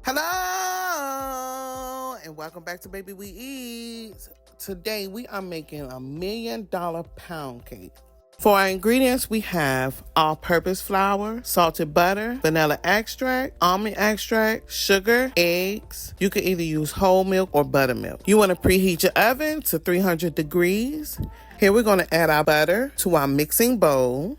Hello and welcome back to Baby We Eat. Today we are making $1 million pound cake. For our ingredients, we have all-purpose flour, salted butter, vanilla extract, almond extract, sugar, eggs. You can either use whole milk or buttermilk. You want to preheat your oven to 300 degrees. Here we're going to add our butter to our mixing bowl.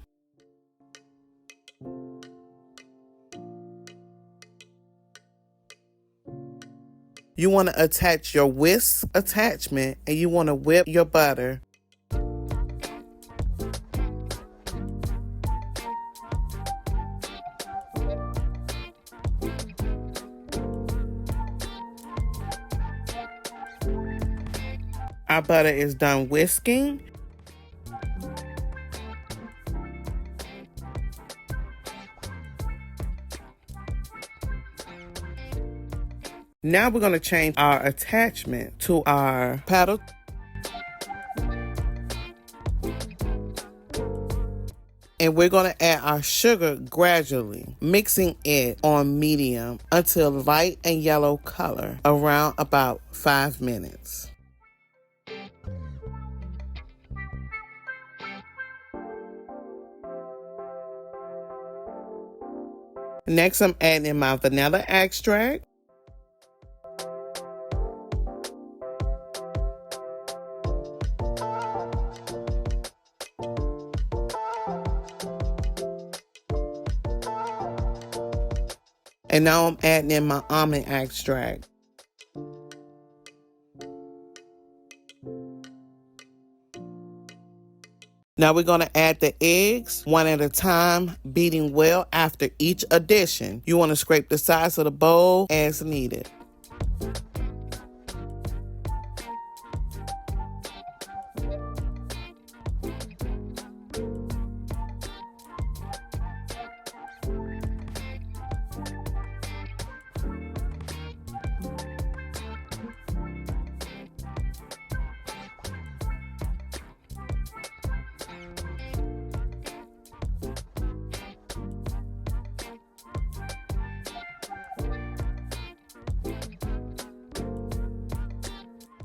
You want to attach your whisk attachment and you want to whip your butter. Our butter is done whisking. Now we're going to change our attachment to our paddle. And we're going to add our sugar gradually, mixing it on medium until light and yellow color around about 5 minutes. Next, I'm adding in my vanilla extract. And now I'm adding in my almond extract. Now we're going to add the eggs one at a time, beating well after each addition. You want to scrape the sides of the bowl as needed.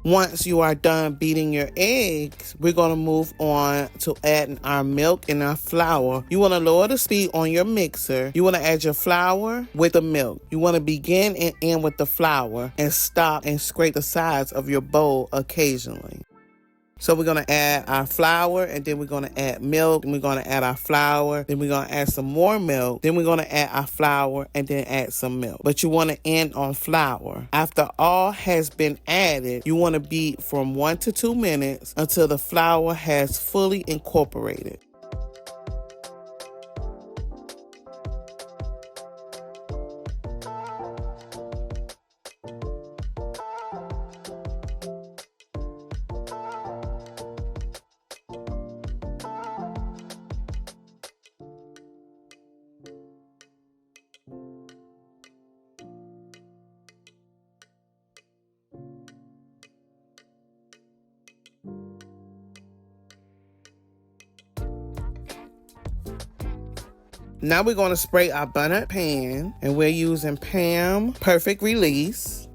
Once you are done beating your eggs, we're going to move on to adding our milk and our flour. You want to lower the speed on your mixer. You want to add your flour with the milk. You want to begin and end with the flour and stop and scrape the sides of your bowl occasionally. So we're going to add our flour, and then we're going to add milk, and we're going to add our flour, then we're going to add some more milk, then we're going to add our flour, and then add some milk. But you want to end on flour. After all has been added, you want to beat from 1 to 2 minutes until the flour has fully incorporated. Now we're going to spray our buttered pan, and we're using Pam Perfect Release.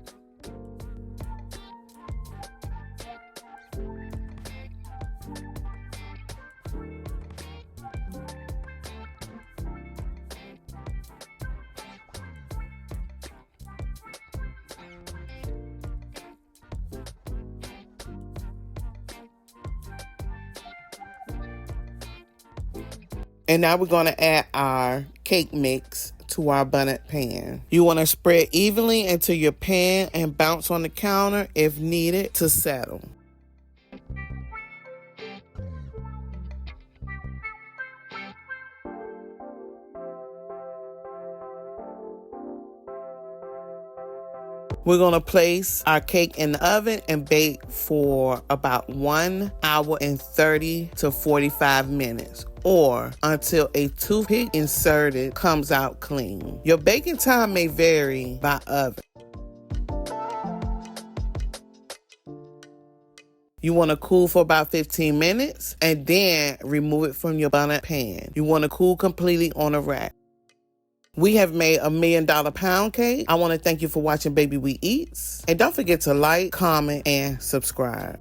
And now we're going to add our cake mix to our buttered pan. You want to spread evenly into your pan and bounce on the counter if needed to settle. We're going to place our cake in the oven and bake for about 1 hour and 30 to 45 minutes, or until a toothpick inserted comes out clean. Your baking time may vary by oven. You want to cool for about 15 minutes and then remove it from your buttered pan. You want to cool completely on a rack. We have made a $1 million pound cake. I want to thank you for watching Baby We Eats. And don't forget to like, comment, and subscribe.